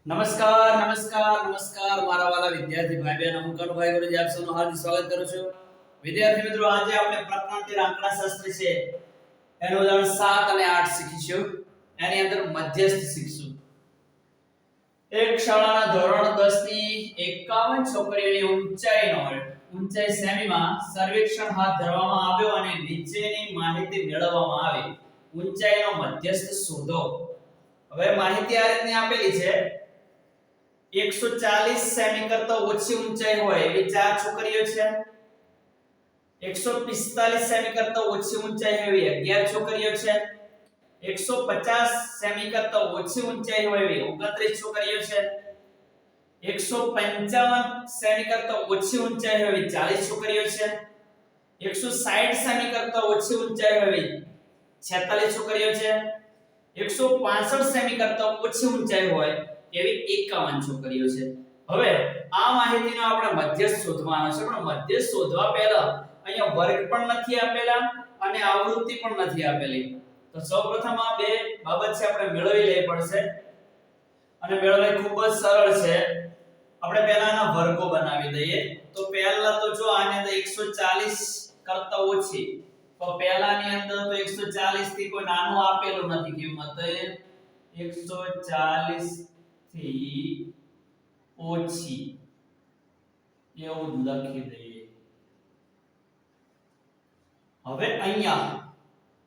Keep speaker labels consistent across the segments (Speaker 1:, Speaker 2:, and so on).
Speaker 1: નમસ્કાર નમસ્કાર નમસ્કાર મારા વાલા વિદ્યાર્થી ભાઈ બહેનો હું કનુભાઈ ગુરુજી આપ સૌનું હાર્દિક સ્વાગત કરું છું વિદ્યાર્થી મિત્રો આજે આપણે પ્રકરણથી આંકડાશાસ્ત્ર છે એનું ઉદાહરણ 7 અને 8 શીખીશું એની અંદર મધ્યસ્થ શીખશું એક શાળાના ધોરણ 10 ની 51 છોકરીઓની ઊંચાઈ સેમીમાં સર્વેક્ષણ હાથ ધરવામાં આવ્યો અને નીચેની માહિતી મેળવવામાં આવી ઊંચાઈનો મધ્યસ્થ શોધો હવે માહિતી આ રીતની આપેલી છે 140 સેમી કરતા ઓછી ઊંચાઈ હોય એવી ચાર છોકરીઓ છે 145 સેમી કરતા ઓછી ઊંચાઈ હોય એવી 11 છોકરીઓ છે 150 સેમી કરતા ઓછી ઊંચાઈ હોય એવી 29 છોકરીઓ છે 155 સેમી કરતા ઓછી ઊંચાઈ હોય એવી 40 છોકરીઓ છે 160 સેમી કરતા ઓછી ઊંચાઈ હોય એવી 46 છોકરીઓ છે 165 સેમી કરતા ઓછી ઊંચાઈ હોય એવી 51 છોકરીઓ છે હવે આ માહિતીનો આપણે મધ્યસ્થ શોધવાનો છે પણ મધ્યસ્થ શોધવા પહેલા અહીંયા વર્ગ પણ નથી આપેલા અને આવૃત્તિ પણ નથી આપેલી તો સૌપ્રથમ આ બે બાબત છે આપણે મેળવી લેવી પડશે અને મેળવવી ખૂબ જ સરળ છે આપણે પહેલાના વર્ગો બનાવી દઈએ તો પહેલા તો જો આની અંદર 140 કરતા ઓછી તો પહેલાની અંદર તો 140 થી કોઈ નાનું આપેલું નથી કિંમત તો 140 થી ઓછી એવું લખી દઈએ હવે અહીંયા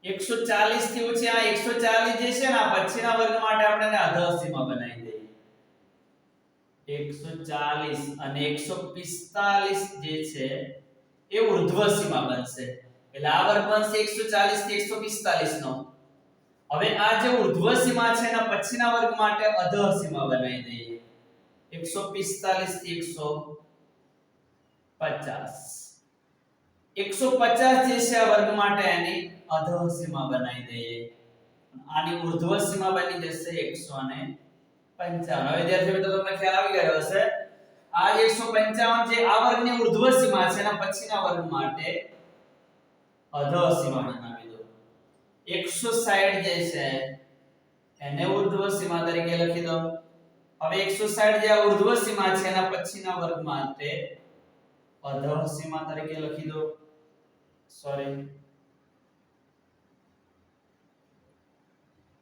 Speaker 1: 140 થી ઓછી આ 140 જે છે ને આ પછીના વર્ગ માટે આપણે એને અધઃસીમા બનાવી દઈએ 140 અને 145 જે છે એ ઉર્ધ્વસીમા બનશે એટલે આ વર્ગ બનશે 140 થી 145 નો હવે આ જે ઉર્ધ્વસીમા છે એના પછીના વર્ગ માટે અધઃસીમા બનાવી દઈએ 145 થી 150 જે છે આ વર્ગ માટે એની અધઃસીમા બનાવી દઈએ આની ઉર્ધ્વસીમા બની જશે 155 હવે વિદ્યાર્થી મિત્રો તમને ખ્યાલ આવી ગયો હશે આ 155 જે આ વર્ગની ઉર્ધ્વસીમા છે એના પછીના વર્ગ માટે અધઃસીમા બનાવી દો 160 જે છે એને ઉર્ધ્વસીમા તરીકે લખી દો હવે 160 જે આ ઉર્ધ્વસીમા છે એના પછીના વર્ગ માટે અધઃસીમા તરીકે લખી દો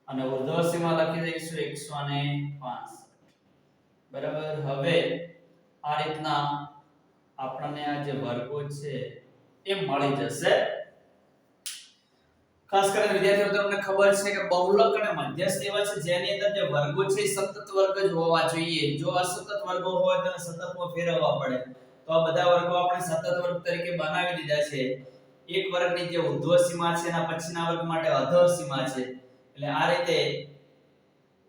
Speaker 1: અને ઉર્ધ્વસીમા લખી દઈશું 165 બરાબર હવે આ રીતના આપણને આ જે વર્ગો છે એ મળી જશે ખાસ કરીને વિદ્યાર્થીઓ તમને ખબર છે કે બહુલક અને મધ્યસ્થ એવા છે જેની અંદર જે વર્ગો છે સતત વર્ગ જ હોવા જોઈએ જો અસતત વર્ગો હોય તો સતતમાં ફેરવવા પડે તો આ બધા વર્ગો આપણે સતત વર્ગ તરીકે બનાવી દીધા છે એક વર્ગની જે ઉર્ધ્વસીમા છે એના પછીના વર્ગ માટે અધઃસીમા છે એટલે આ રીતે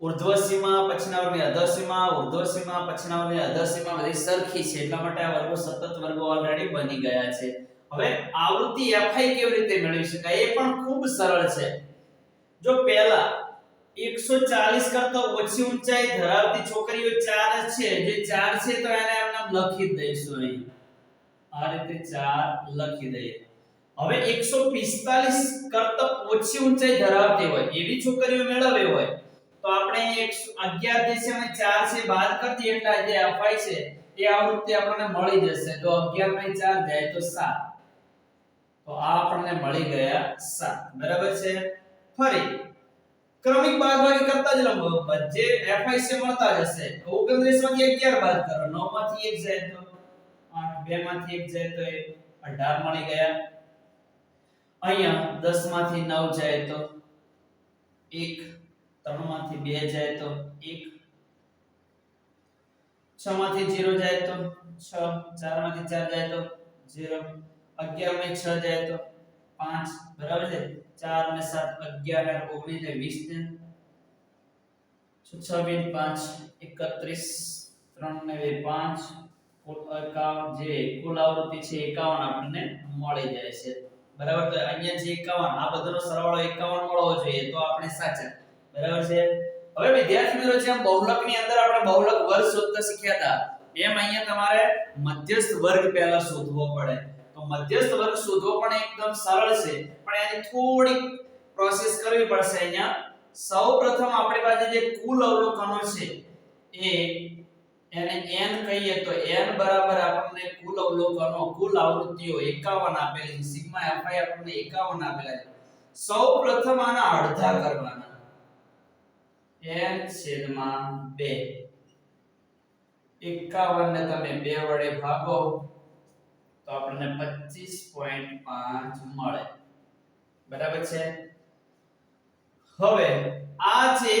Speaker 1: ઉર્ધ્વસીમા પછીના વર્ગની અધઃસીમા ઉર્ધ્વસીમા પછીના વર્ગની અધઃસીમા બધી સરખી છે એટલા માટે આ વર્ગો સતત વર્ગો ઓલરેડી બની ગયા છે હવે આવૃત્તિ fi કેવી રીતે મેળવી શકાય એ પણ ખૂબ સરળ છે જો પહેલા 140 કરતા ઓછી ઊંચાઈ ધરાવતી છોકરીઓ 4 છે જે 4 છે તો એને આપણે લખી દઈશું અહીં આ રીતે 4 લખી દઈએ હવે 145 કરતા ઓછી ઊંચાઈ ધરાવતી હોય એવી છોકરીઓ મેળવે હોય તો આપણે 11 જે છે અને 4 છે બાદ કરી દઈએ એટલે જે fi છે એ આવૃત્તિ આપણને મળી જશે તો 11 માંથી 4 જાય તો 7 તો આ આપણને મળી ગયા 7 બરાબર છે ફરી ક્રમિક બાદબાકી કરતા જ લંબ જે fi છે મળતા જશે 29 માંથી 11 બાદ કરો 9 માંથી 1 જાય તો 8 2 માંથી 1 જાય તો 18 મળી ગયા અહીંયા 10 માંથી 9 જાય તો 1 3 માંથી 2 જાય તો 1 6 માંથી 0 જાય તો 6 4 માંથી 4 જાય તો 0 11 માંથી 6 જાય તો 5 બરાબર છે 4 ને 7 11 ને 19 ને 20 ને 6 × 5 31 3 ને 2 5 51 જે કુલ આવૃત્તિ છે 51 આપણને મળી જાય છે બરાબર તો અહીંયા જે 51 આ બધાનો સરવાળો 51 મળવો જોઈએ તો આપણે સાચા બરાબર છે હવે વિદ્યાર્થી મિત્રો જેમ બહુલકની અંદર આપણે બહુલક વર્ગ શોધતા શીખ્યા હતા એમ અહીંયા તમારે મધ્યસ્થ વર્ગ પહેલા શોધવો પડે તો મધ્યસ્થ વર્ગ શોધવો પણ એકદમ સરળ છે પણ એની થોડી પ્રોસેસ કરવી પડશે અહીંયા સૌપ્રથમ આપણી પાસે જે કુલ અવલોકનો છે એ એને n કહીએ તો n બરાબર આપણને કુલ અવલોકનો કુલ આવૃત્તિઓ 51 આપેલી છે સિગ્મા fi આપણને 51 આપેલા છે સૌપ્રથમ આના અડધા કરવાના n/2 51 ને તમે 2 વડે ભાગો તો આપણને 25.5 મળે બરાબર છે હવે આ છે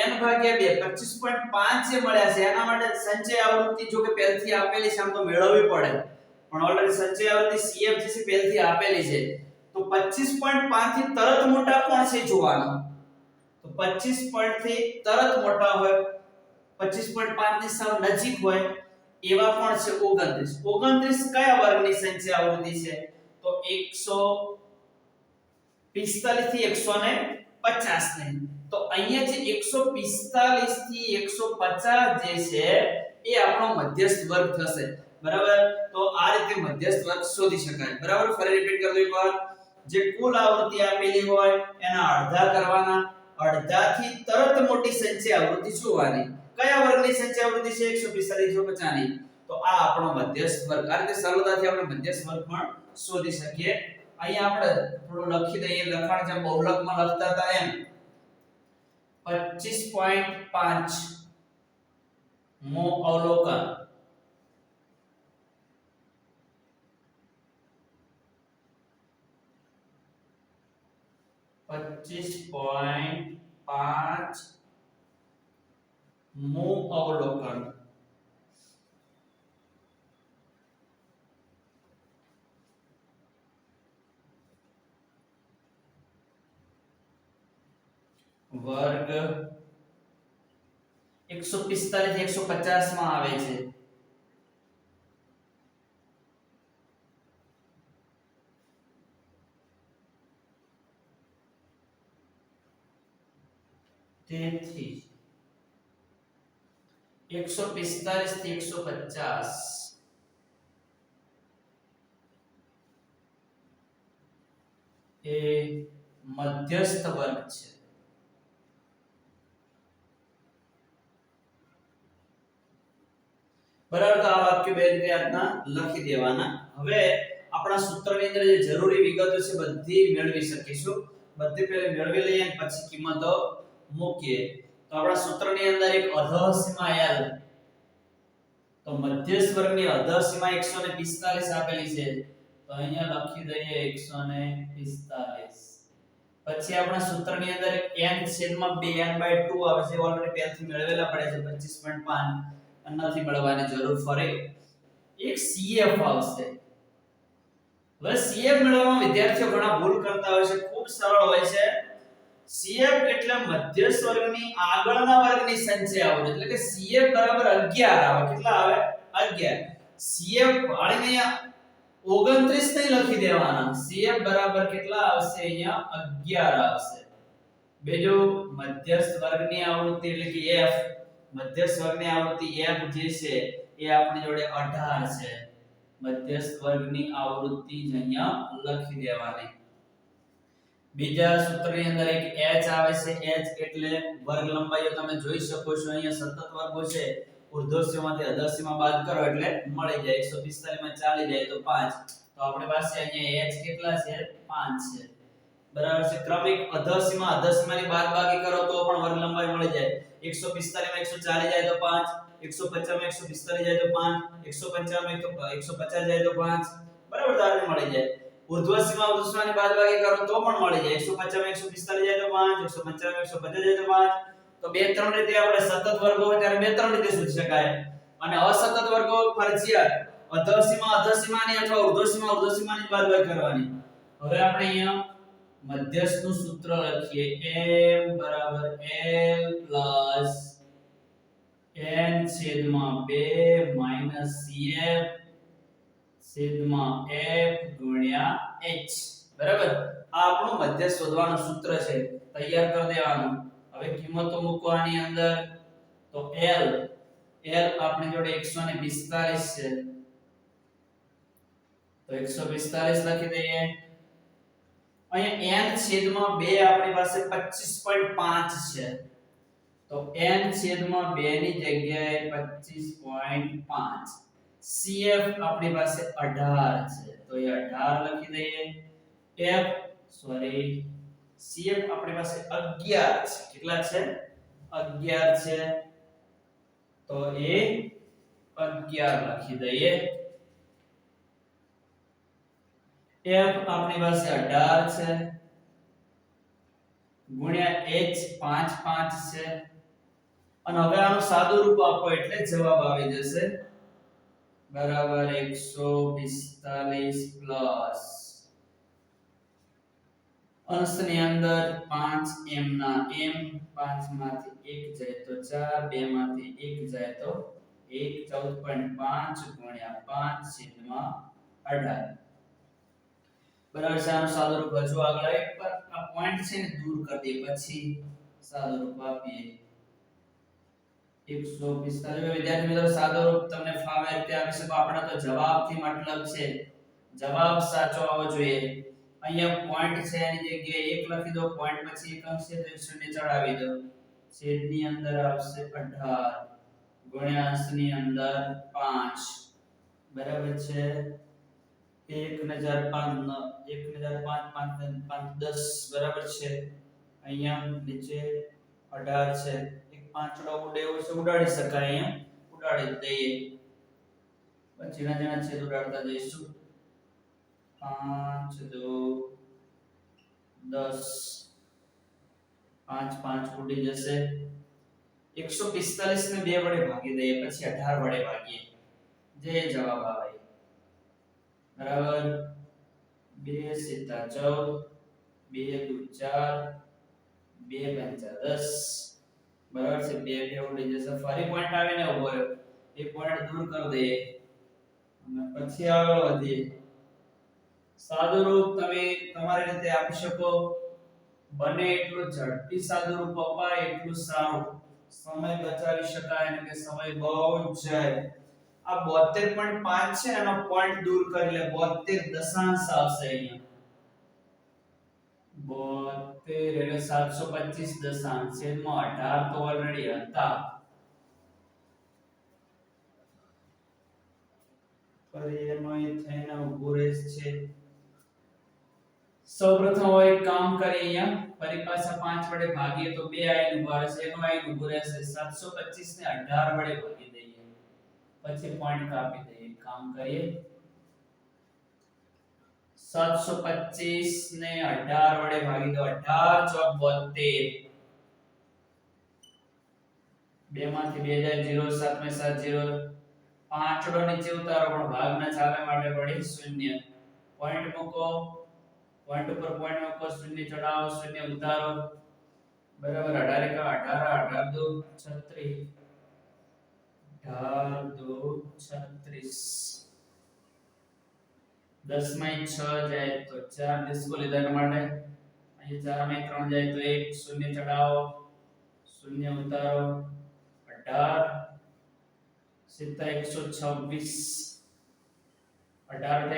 Speaker 1: n ભાગ્યા 2 25.5 જે મળ્યા છે એના માટે સંચય આવૃત્તિ જો કે પહેલથી આપેલી છે આમ તો મેળવવી પડે પણ ઓલરેડી સંચય આવૃત્તિ CF જે છે પહેલથી આપેલી છે તો 25.5 થી તરત મોટા કોણ છે જોવાનું તો 25 પોઈન્ટ થી તરત મોટા હોય 25.5 ની સાવ નજીક હોય એવા કોણ છે 29 29 કયા વર્ગની સંચય આવૃત્તિ છે તો 145 થી 150 ની તો અહીંયા જે 145 થી 150 જે છે એ આપણો મધ્યસ્થ વર્ગ થશે બરાબર તો આ રીતે મધ્યસ્થ વર્ગ શોધી શકાય બરાબર ફરી રિપીટ કરી દો એકવાર જે કુલ આવૃત્તિ આપેલી હોય એના અડધા કરવાના અડધાથી તરત મોટી સંચય આવૃત્તિ જોવાની કયા વર્ગની સંચય આવૃત્તિ છે 145 150 ની તો આ આપણો મધ્યસ્થ વર્ગ આ રીતે સરળતાથી આપણે મધ્યસ્થ વર્ગ પણ શોધી શકીએ અહીંયા આપણે થોડું લખી દઈએ લખાણ જેમ બહુલકમાં લખતા હતા એમ 25.5 મો અવલોકન મો અવલોકન વર્ગ 145 થી 150 માં આવે છે તેથી 145 થી 150 એ મધ્યસ્થ વર્ગ છે બરાબર તો આ વાક્ય બે રીતે આજના લખી દેવાના હવે આપણા સૂત્રની અંદર જે જરૂરી વિગતો છે બધી મેળવી શકીશું બધી પહેલા મેળવી લઈએ અને પછી કિંમતો મૂકીએ તો આપણા સૂત્રની અંદર એક અધઃસીમા L તો મધ્યસ્થ વર્ગની અધઃસીમા 145 આપેલી છે તો અહીંયા લખી દઈએ 145 પછી આપણા સૂત્રની અંદર એક n/2 n/2 આવે છે ઓલરેડી પહેલાથી મેળવેલા પડે છે 25.5 નથી મળવાની જરૂર ફરી એક CF આવશે હવે CF મેળવવામાં વિદ્યાર્થીઓ ઘણા ભૂલ કરતા હોય છે ખૂબ સરળ હોય છે CF એટલે મધ્યસ્થ વર્ગની આગળના વર્ગની સંચય આવૃત્તિ એટલે કે CF બરાબર 11 આવે કેટલા આવે 11 CF ભાળીને 29 નહીં લખી દેવાના CF બરાબર કેટલા આવશે અહીંયા 11 આવશે બીજું મધ્યસ્થ વર્ગની આવૃત્તિ એટલે કે F મધ્યસ્થ વર્ગની આવૃત્તિ F જે છે એ આપણી જોડે 18 છે મધ્યસ્થ વર્ગની આવૃત્તિ જ અહીંયા લખી દેવાની બીજા સૂત્રની અંદર એક h આવે છે h એટલે વર્ગ લંબાઈઓ તમે જોઈ શકો છો અહીંયા સતત વર્ગો છે ઉર્ધ્વસીમાથી અધઃસીમા બાદ કરો એટલે મળી જાય 145 માં ચાલી જાય તો 5 તો આપણી પાસે અહીંયા h કેટલા છે 5 છે બરાબર છે ક્રમિક અધઃસીમાની બાદબાકી કરો તો પણ વર્ગ લંબાઈ મળી જાય 145 માં 140 જાય તો 5 150 માં 145 જાય તો 5 155 માં 150 જાય તો 5 બરાબર તારે મળી જાય ઉર્ધ્વસીમાની બાદબાકી કરો તો પણ મળી જાય 150 માં 145 જાય તો 5 155 માં 150 જાય તો 5 તો બે ત્રણ રીતે આપણે સતત વર્ગો હોય ત્યારે બે ત્રણ રીતે શોધી શકાય અને અસતત વર્ગો ફરજિયાત અધઃસીમાની અથવા ઉર્ધ્વસીમાની બાદબાકી કરવાની હવે આપણે અહીંયા મધ્યસ્થનું સૂત્ર લખીએ m બરાબર l plus n/2 minus cf sigma f ગુણ્યા h બરાબર આ આપણું મધ્યસ્થ શોધવાનું સૂત્ર છે તૈયાર કરી દેવાનું હવે કિંમતો મૂકવાની અંદર તો l આપણી જોડે 145 છે તો 145 લખી દઈએ અહીંયા n/2 આપણી પાસે 25.5 છે તો n છેદમાં 2 ની જગ્યાએ 25.5 CF આપણી પાસે 18 છે તો એ 18 લખી દઈએ f સોરી CF આપણી પાસે 11 છે કેટલા છે 11 છે તો એ 11 લખી દઈએ f આપણી પાસે 18 છે ગુણ્યા h 5 5 છે અને હવે આનું સાદું રૂપ આપો એટલે જવાબ આવી જશે બરાબર 145 પ્લસ અંશની અંદર 5 m ના m 5 માંથી 1 જાય તો 4 2 માંથી 1 જાય તો 1 14.5 ગુણ્યા 5 છેદમાં 18 બરાબર છે આનું સાદું રૂપ હજુ આગળ એક પર આ પોઈન્ટ છે ને દૂર કરી દે પછી સાદું રૂપ આપીએ 145 વિદ્યાર્થી મિત્રો સાદું રૂપ તમને ફાવે તે આપી શકો આપણે તો જવાબથી મતલબ છે જવાબ સાચો આવવો જોઈએ અહીંયા પોઈન્ટ છે એની જગ્યાએ 1 લખી દો પોઈન્ટ પછી એક અંશ છે તો શૂન્ય ચડાવી દો છેદની અંદર આવશે 18 ગુણ્યા અંશની અંદર 5 બરાબર છે 1005 10 બરાબર છે અહીંયા નીચે 18 છે એક પાંચડો ઉડે એવું છે ઉડાડી શકાય અહીંયા ઉડાડી દઈએ પછી ના છેદ ઉડાડતા જઈશું 5 2 10 5 5 ઉડી જશે 145 ને 2 વડે ભાગી દઈએ પછી 18 વડે ભાગીએ જે જવાબ આવે બરાબર 2 સીતા 14 2 દુ 4 2 પંચા 10 બરાબર છે 2 2 ઉડી જશે ફરી પોઈન્ટ આવીને ઉભો રહ્યો એ પોઈન્ટ દૂર કરી દઈએ અને પછી આગળ વધીએ સાદું રૂપ તમે તમારી રીતે આપી શકો બને એટલું ઝડપી સાદું રૂપ અપાય એટલું સારું સમય બચાવી શકાય અને કે સમય બહુ જાય આ 72.5 છે એનો પોઈન્ટ દૂર કરી લે 72 દશાંશ આવશે અહીંયા 72 એટલે 725 દશાંશ છેદમાં 18 તો ઓલરેડી હતા ફરી એનો એ થઈને ઉભો રહે છે સૌપ્રથમ હવે એક કામ કરીએ અહીંયા ફરી પાછા 5 વડે ભાગીએ તો 2 આઈન ઉભા રહેશે એનો આઈન ઉભો રહેશે 725 ને 18 વડે ભાગી દઈએ પછી પોઈન્ટ કાપી દઈએ કામ કરીએ 725 ને 18 વડે ભાગી દો 18 ચોક 72 2 માંથી 2 જાય 0 7 મે 7 0 પાંચડો નીચે ઉતારો પણ ભાગના ચાલે માટે પડી શૂન્ય પોઈન્ટ મૂકો પોઈન્ટ ઉપર પોઈન્ટ મૂકો શૂન્ય ચડાવો શૂન્ય ઉતારો બરાબર 18 का 18 18 2 36 18 2 36 10 માં 6 જાય તો 4 ડિસ્કો લીધા માટે અહીં 4 માં 3 જાય તો 1 શૂન્ય ચડાવો શૂન્ય ઉતારો 18 સીધા 126 18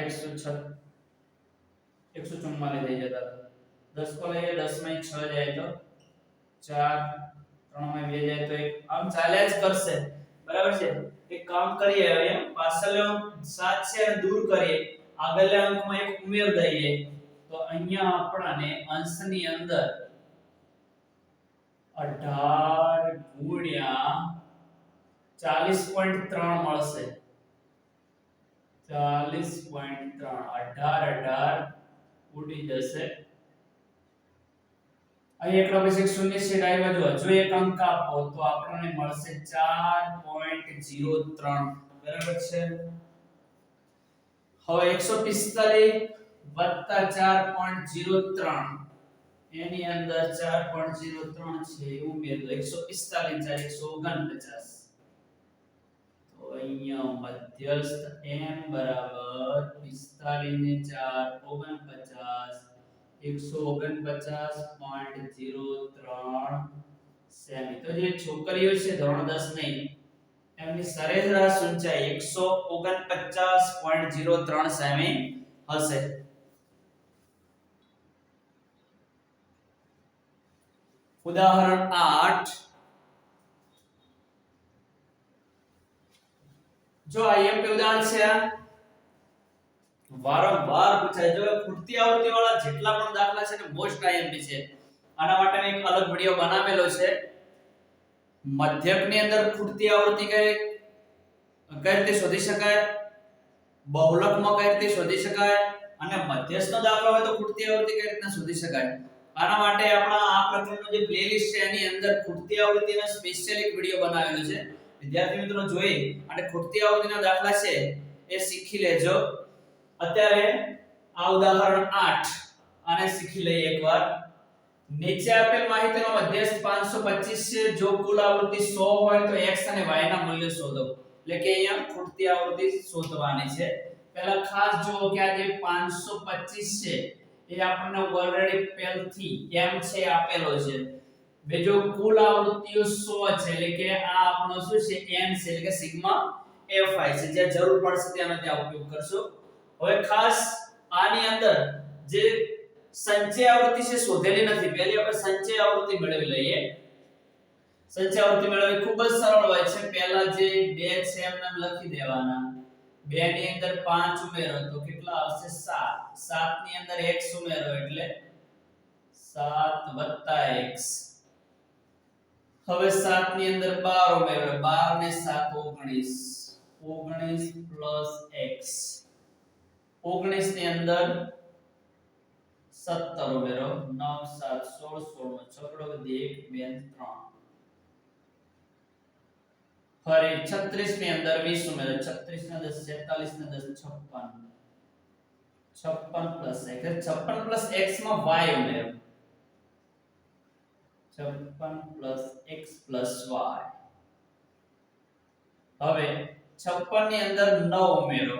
Speaker 1: 144 થઈ જતા 10 को લઈએ 10 માં 6 જાય તો 4 3 માં 2 જાય તો 1 આમ ચાલ્યા જ કરશે બરાબર છે એક કામ કરીએ હવે પાછળનો 7 છે અને દૂર કરીએ આગળના અંકમાં 1 ઉમેર દઈએ તો અહીંયા આપણને અંશની અંદર 18 ગુણ્યા 40.3 મળશે 40.3 18 ઉડી જશે અહીં એકલા પછી શૂન્ય છે ડાઈ બાજુ હજુ એક અંક આપો તો આપણને મળશે 4.03 બરાબર છે હવે 145 વત્તા 4.03 એની અંદર 4.03 છે ઉમેર દો 145 149 તો અહીંયા મધ્યસ્થ m બરાબર 45 ને 4 49 149.03 સેમી તો જે છોકરીઓ છે ધોરણ 10 નહીં એમની સરેરાશ ઊંચાઈ 149.03 સેમી હશે ઉદાહરણ 8 જો આઈએમપી ઉદાહરણ છે આ વારંવાર પૂછાય. જો ખૂટતી આવૃત્તિ વાળા જેટલા પણ દાખલા છે ને મોસ્ટ આઈએમપી છે. આના માટે મેં એક અલગ વિડિયો બનાવેલો છે. મધ્યકની અંદર ખૂટતી આવૃત્તિ કઈ રીતે શોધી શકાય, બહુલકમાં કઈ રીતે શોધી શકાય અને મધ્યસ્થનો દાખલો હોય તો ખૂટતી આવૃત્તિ કઈ રીતે શોધી શકાય. આના માટે આપણા આ પ્રકરણનો જે પ્લેલિસ્ટ છે એની અંદર ખૂટતી આવૃત્તિનો સ્પેશિયલ એક વિડિયો બનાવેલો છે. વિદ્યાર્થી મિત્રો જોઈ અને ખૂટતી આવૃત્તિના દાખલા છે એ શીખી લેજો. અત્યારે આ ઉદાહરણ 8 આને શીખી લઈએ એકવાર. નીચે આપેલ માહિતીનો મધ્યસ્થ 525 છે. જો કુલ આવૃત્તિ 100 હોય તો x અને y ના મૂલ્યો શોધો. એટલે કે અહીંયા ખૂટતી આવૃત્તિ શોધવાની છે. પહેલા ખાસ જુઓ કે આ જે 525 છે એ આપણને ઓલરેડી પહેલથી m છે આપેલો છે. બીજો કુલ આવૃત્તિઓ 100 છે એટલે કે આ આપણો શું છે n છે એટલે કે સિગ્મા fi છે. જ્યાં જરૂર પડશે ત્યાં ત્યાં ઉપયોગ કરશો. હવે ખાસ આની અંદર જે સંચય આવૃત્તિ છે શોધેલી નથી. પહેલી આપણે સંચય આવૃત્તિ મેળવી લઈએ. સંચય આવૃત્તિ મેળવવી ખૂબ જ સરળ હોય છે. પહેલા જે 2 છે એમને લખી દેવાના. 2 ની અંદર 5 ઉમેરો તો કેટલા આવશે 7. 7 ની અંદર x ઉમેરો એટલે 7 x. હવે 7 ની અંદર 12 ઉમેરો 12 ને 7 19. 19 plus x. 19 ની અંદર 17 ઉમેરો 9 7 16 16 નો છગડો વધી 1 2 3. ફરી 36 ની અંદર 20 ઉમેરો 36 ના 10 47 ના 10 56. 56 plus x 56 plus x માં y ઉમેરો 56 plus x plus y. હવે 56 ની અંદર 9 ઉમેરો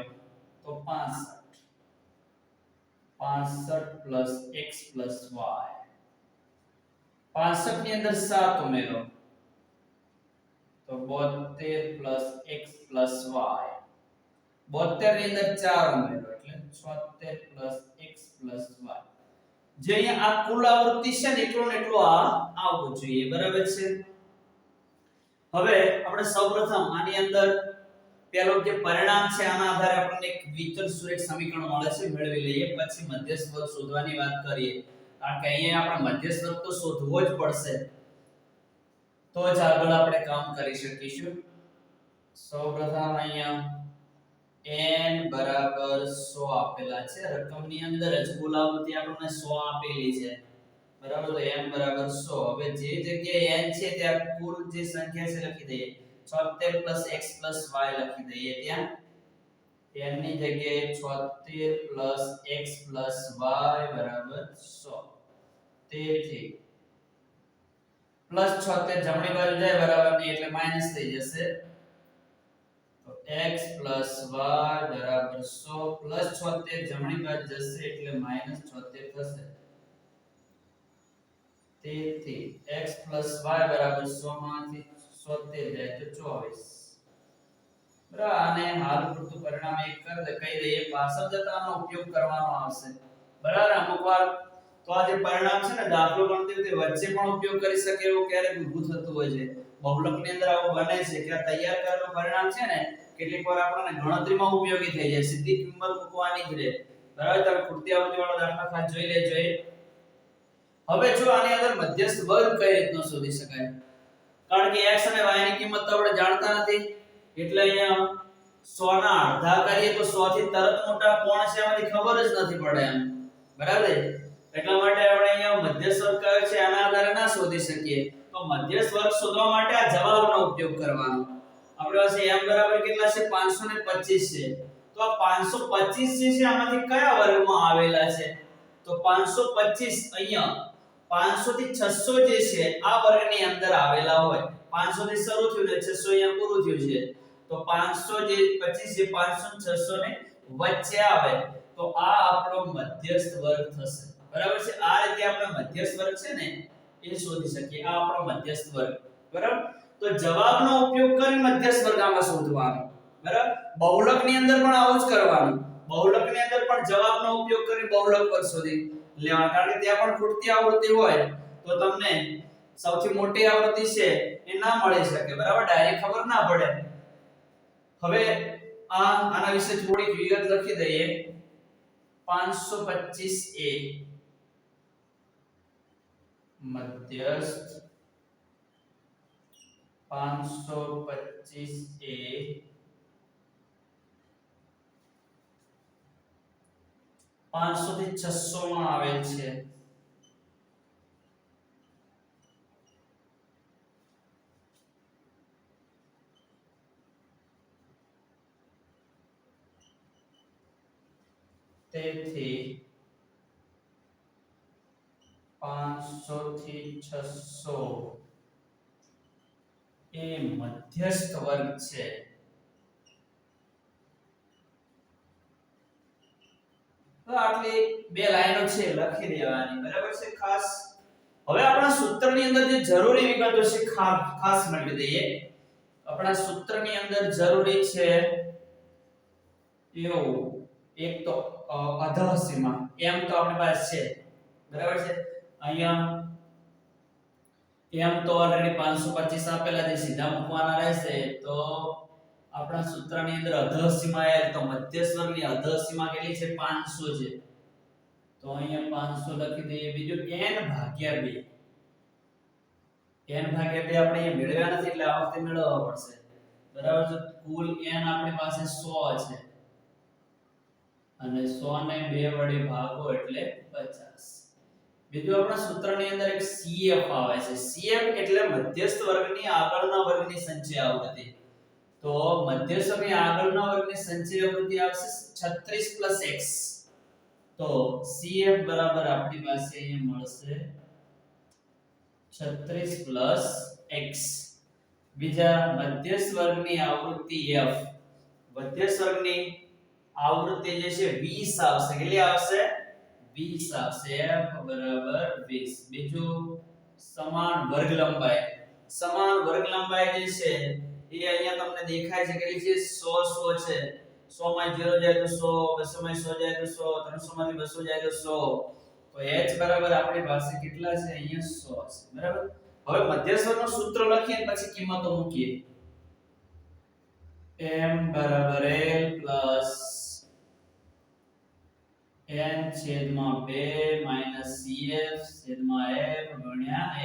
Speaker 1: તો 65. 65 plus x plus y. 65 ની અંદર 7 ઉમેરો તો 72 plus x plus y. 72 ની અંદર 4 ઉમેરો એટલે 76 plus x plus y. જે અહીંયા આ કુલ આવૃત્તિ છે ને એટલો ને એટલો આ આવવું જોઈએ. બરાબર છે. હવે આપણે સૌપ્રથમ આની અંદર પેલો જે પરિણામ છે આના આધારે આપણને એક વિચલ સુરેખ સમીકરણ મળે છે મેળવી લઈએ. પછી મધ્યસ્થ વર્ગ શોધવાની વાત કરીએ. કારણ કે અહીંયા આપણે મધ્યસ્થ વર્ગ તો શોધવો જ પડશે તો જ આગળ આપણે કામ કરી શકીશું. સૌપ્રથમ અહીંયા n બરાબર 100 આપેલા છે. રકમની અંદર જ કુલ આવૃત્તિ આપણને 100 આપેલી છે. બરાબર. તો n બરાબર 100. હવે જે જગ્યાએ n છે ત્યાં કુલ જે સંખ્યા છે લખી દઈએ. 76 plus x plus y લખી દઈએ. ત્યાં n ની જગ્યાએ 76 plus x plus y બરાબર 100. તેથી પ્લસ 76 જમણી બાજુ જાય બરાબર નહીં એટલે માઈનસ થઈ જશે. તો x plus y બરાબર 100 પ્લસ 76 જમણી બાજુ જશે એટલે માઈનસ 76 થશે. તેથી x plus y બરાબર 100 માંથી 76 જાય તો 24. બરાબર. આને હાલ પૂરતું પરિણામ એક કરી દે કહી દઈએ. પાછળ જતા આનો ઉપયોગ કરવાનો આવશે. બરાબર. અમુક વાર તો આ જે પરિણામ છે ને દાખલો ગણતી વખતે વચ્ચે પણ ઉપયોગ કરી શકે એવું ક્યારેક ઊભું થતું હોય છે. બહુલકની અંદર આવું બને છે કે આ તૈયાર કરેલું પરિણામ છે ને કેટલીક વાર આપણને ગણતરીમાં ઉપયોગી થઈ જાય. સીધી કિંમત મૂકવાની જ રહે. બરાબર. તમે ખૂટતી આવૃત્તિ વાળો દાખલા ખાસ જોઈ લેજો. હવે જો આની અંદર મધ્યસ્થ વર્ગ કઈ રીતનો શોધી શકાય. કારણ કે x અને y ની કિંમત તો આપણે જાણતા નથી. એટલે અહીંયા 100 ના અડધા કરીએ તો 100 થી તરત મોટા કોણ છે એમાંથી ખબર જ નથી પડે એમ. બરાબર. એટલા માટે આપણે અહીંયા મધ્યસ્થ વર્ગ કયો છે આના આધારે ના શોધી શકીએ. તો મધ્યસ્થ વર્ગ શોધવા માટે આ જવાબનો ઉપયોગ કરવાનો. આપણી પાસે m બરાબર કેટલા છે 525 છે. તો આ 525 જે છે આમાંથી કયા વર્ગમાં આવેલા છે? તો 525 અહીંયા 500 થી 600 જે છે આ વર્ગની અંદર આવેલા હોય. 500 થી શરૂ થયું ને 600 અહીંયા પૂરું થયું છે. તો 500 જે 25 જે 500 600 ને વચ્ચે આવે તો આ આપણો મધ્યસ્થ વર્ગ થશે. બરાબર છે. આ રીતે આપણે મધ્યસ્થ વર્ગ છે ને એ શોધી શકીએ. આ આપણો મધ્યસ્થ વર્ગ. બરાબર. તો જવાબનો ઉપયોગ કરી મધ્યસ્થ વર્ગ આમાં શોધવાનો. બરાબર. બહુલકની અંદર પણ આવું જ કરવાનું. બહુલકની અંદર પણ જવાબનો ઉપયોગ કરી બહુલક વર્ગ શોધી લેવાનો. કારણ કે ત્યાં પણ ખૂટતી આવૃત્તિ હોય તો તમને સૌથી મોટી આવૃત્તિ છે એ ના મળી શકે. બરાબર. ડાયરેક્ટ ખબર ના પડે. હવે આના વિશે થોડીક વિગત લખી દઈએ 525a મધ્યસ્થ 525a 500 થી 600 માં આવેલ છે તેથી 500 થી 600 એ મધ્યસ્થ વર્ગ છે તો આટલી બે લાઈનો છે લખી દેવાની બરાબર છે ખાસ હવે આપણા સૂત્રની અંદર જે જરૂરી વિગતો છે ખાસ મેળવી દઈએ આપણા સૂત્રની અંદર જરૂરી છે એવું એક તો અધઃ સીમા એમ તો આપણી પાસે છે બરાબર છે અહીંયા એમ તો ઓલરેડી 525 આપેલા છે સીધા મૂકવાના રહેશે તો આપણા સૂત્રની અંદર અધઃ સીમા એ તો મધ્યસ્થ વર્ગની અધઃ સીમા કેટલી છે 500 છે તો અહીંયા 500 લખી દઈએ બીજું n ભાગ્યા 2 n ભાગ્યા 2 આપણે અહીંયા મેળવ્યા નથી એટલે આ વખતે મેળવવા પડશે બરાબર છે કુલ n આપણી પાસે 100 છે અને 100 ને 2 વડે ભાગો એટલે 50 બીજું આપણા સૂત્રની અંદર એક CF આવે છે CF એટલે મધ્યસ્થ વર્ગની આગળના વર્ગની સંચય આવૃત્તિ તો મધ્યસ્થ વર્ગની આગળના વર્ગની સંચય આવૃત્તિ આવશે 36 x તો CF બરાબર આપણી પાસે અહીંયા મળશે 36 x બીજા મધ્યસ્થ વર્ગની આવૃત્તિ F મધ્યસ્થ વર્ગની આવૃત્તિ જે છે 20 આવશે કેટલી આવશે 20 આવશે F બરાબર 20 બીજું સમાન વર્ગ લંબાઈ જે છે એ અહીંયા તમને દેખાય છે કેટલી છે 100 છે 100 માં 0 જાય તો 100 200 માં 100 જાય તો 100 300 માંથી 200 જાય તો 100 તો h બરાબર આપણી પાસે કેટલા છે અહીંયા 100 છે બરાબર હવે મધ્યસ્થનું સૂત્ર લખીએ પછી કિંમતો મૂકીએ m બરાબર l પ્લસ n છેદમાં 2 માઈનસ cf છેદમાં f ગુણ્યા h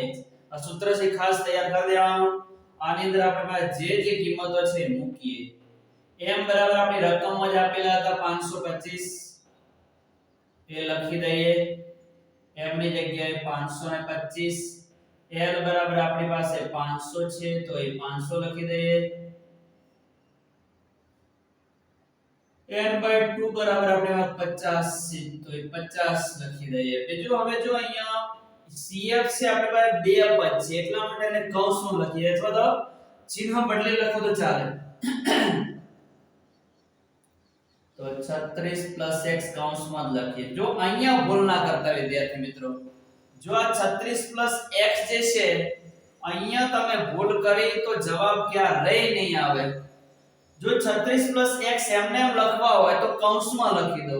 Speaker 1: આ સૂત્ર છે ખાસ તૈયાર કરી દેવાનું આની અંદર આપણે જે કિંમતો છે મૂકીએ m બરાબર આપણી રકમમાં જ આપેલા હતા 525 એ લખી દઈએ m ની જગ્યાએ 525 l બરાબર આપણી પાસે 500 છે તો એ 500 લખી દઈએ n/2 બરાબર આપણે 50 છે તો એ 50 લખી દઈએ બીજું હવે જો અહીંયા CF છે આપણી પાસે બે પદ છે એટલા માટે એને કૌંસમાં લખીએ અથવા તો ચિહ્ન બદલી લખો તો ચાલે તો 36 x કૌંસમાં લખીએ જો અહીંયા ભૂલ ના કરતા વિદ્યાર્થી મિત્રો જો આ 36 x જે છે અહીંયા તમે ભૂલ કરી તો જવાબ ક્યારેય નહીં આવે જો 36 x એમને એમ લખવા હોય તો કૌંસમાં લખી દો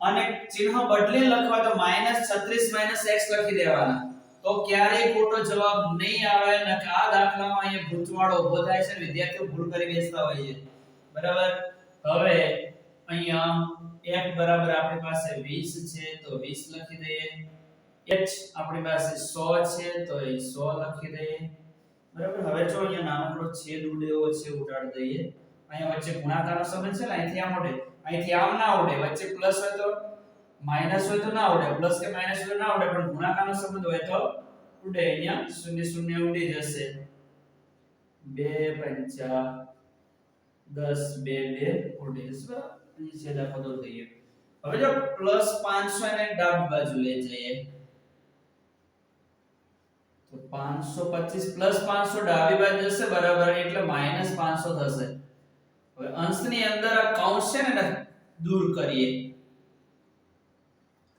Speaker 1: અને ચિહ્ન બદલી લખવા તો -36 x લખી દેવાના તો ક્યારેય ખોટો જવાબ નહીં આવે ને આ દાખલામાં અહીંયા ભૂતવાળો ઊભો થાય છે વિદ્યાર્થીઓ ભૂલ કરી બેસતા હોય છે બરાબર હવે અહીંયા f બરાબર આપણી પાસે 20 છે તો 20 લખી દઈએ h આપણી પાસે 100 છે તો એ 100 લખી દઈએ બરાબર હવે જો અહીંયા નાનકડો છેદ ઉડેવો છે ઉડાડી દઈએ અહીંયા વચ્ચે ગુણાકારનો સંબંધ છે ને અહીંથી આમ ના ઉડે વચ્ચે પ્લસ હોય તો માઈનસ હોય તો ના ઉડે પ્લસ કે માઈનસ હોય તો ના ઉડે પણ ગુણાકારનો સંબંધ હોય તો ઉડે અહીંયા 0 0 ઉડી જશે 2 5 10 2 ઉડી જશે બરાબર અહીં છેદા પદો થઈએ હવે જો +500 ને ડાબી બાજુ લઈ જઈએ તો 525 +500 ડાબી બાજુ જશે બરાબર એટલે -500 થશે હવે અંશની અંદર આ કૌંસ છે ને દૂર કરીએ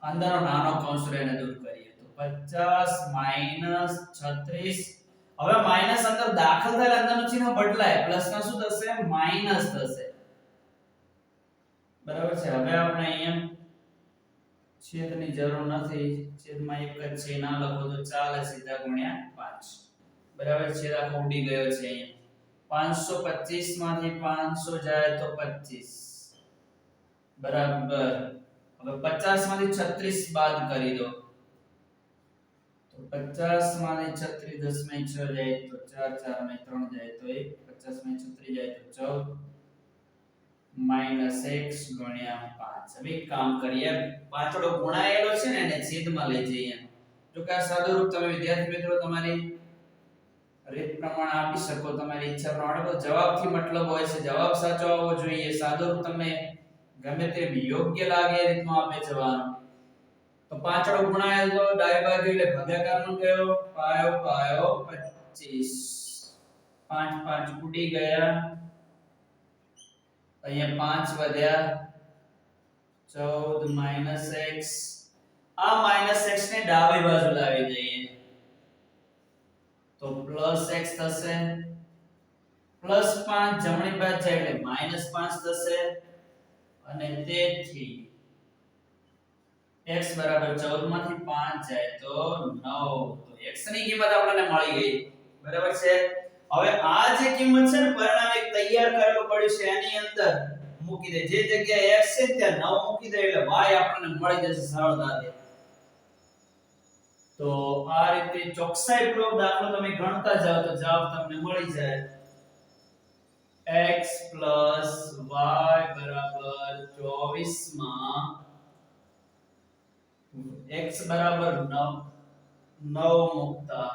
Speaker 1: અંદરનો નાનો કૌંસ રહેને દૂર કરીએ તો 50 36 હવે માઈનસ અંદર દાખલ થયેલ અંદરનું ચિહ્ન બદલાય પ્લસ માં શું થશે માઈનસ થશે બરાબર છે હવે આપણે અહીંયા છેદની જરૂર નથી છેદમાં એક જ છે ના લખો તો ચાલે સીધા ગુણ્યા 5 બરાબર છેદ આખો ઉડી ગયો છે અહીંયા 525 માંથી 500 જાય તો 25 બરાબર. હવે 50 માંથી 36 બાદ કરી દો તો 50 માંથી 36 10 માં 6 જાય તો 4 4 માં 3 જાય તો 1 50 માં 36 જાય તો 14 -x ગુણ્યા 5. હવે એક કામ કરીએ, પાછળો ગુણાયેલો છે ને એને છેદમાં લઈ જઈએ. જો કે આ સાદું રૂપ તમે વિદ્યાર્થી મિત્રો તમારી રીત પ્રમાણે આપી શકો, તમારી ઈચ્છા પ્રમાણે. તો જવાબથી મતલબ હોય છે, જવાબ સાચો આવવો જોઈએ. સાદું રૂપ તમને ગમે તેમ યોગ્ય લાગે એ રીતમાં આપે જવાનું. તો પાછળો ગુણાયેલ તો ડાબી બાજુ એટલે ભાગાકારનો ગયો, પાયો પાયો 25 5 5 ઉડી ગયા, અહીંયા 5 વધ્યા 14 - x. આ -x ને ડાબી બાજુ લાવી દઈએ તો +x થશે, +5 જમણી બાજુ જાય એટલે -5 થશે, અને તેથી x બરાબર 14 માંથી 5 જાય તો 9. તો x ની કિંમત આપણને મળી ગઈ. બરાબર છે. હવે આ જે કિંમત છે ને પરિણામ એક તૈયાર કરેલું પડ્યું છે એની અંદર મૂકી દે. જે જગ્યાએ x છે ત્યાં 9 મૂકી દે એટલે y આપણને મળી જશે સરળતાથી. તો આ રીતે ચોકસાઈપૂર્વક દાખલો તમે ગણતા જાઓ તો જવાબ તમને મળી જાય. x + y બરાબર 24 માં x બરાબર 9 મૂકતા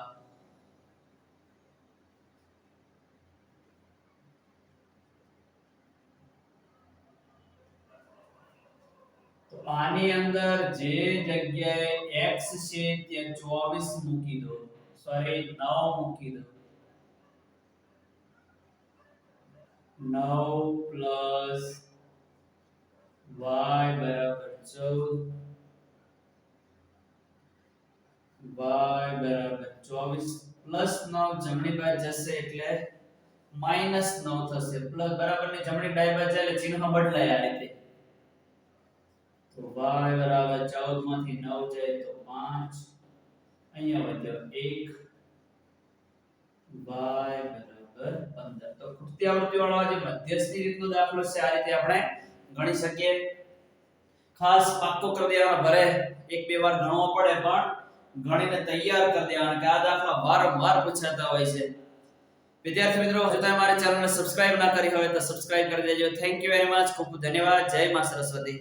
Speaker 1: તો આની અંદર જે જગ્યાએ x છે ત્યાં 24 મૂકી દો, સોરી 9 મૂકી દો. 9 + y બરાબર 14, y બરાબર 24 +9 જમણી બાજુ જશે એટલે -9 થશે. પ્લસ બરાબર ની જમણી ડાબી બાજુ એટલે ચિહ્ન બદલાય આ રીતે. તો y બરાબર 14 માંથી 9 જાય તો 5, અહીંયા વધ્યો 1, y બરાબર 15. તો ખૂટતી આવૃત્તિ વાળો જે મધ્યસ્થી રીતનો દાખલો છે આ રીતે આપણે ગણી શકીએ. ખાસ પાક્કો કરી દેવાનો, ભરે એક બે વાર ગણવો પડે પણ ગણીને તૈયાર કરી દેવાના કે આ દાખલા વારંવાર પૂછાતા હોય છે. વિદ્યાર્થી મિત્રો, જો તમે મારી ચેનલને સબસ્ક્રાઇબ ના કરી હોય તો સબસ્ક્રાઇબ કરી દેજો. Thank you very much. ખૂબ ખૂબ ધન્યવાદ. જય માં સરસ્વતી.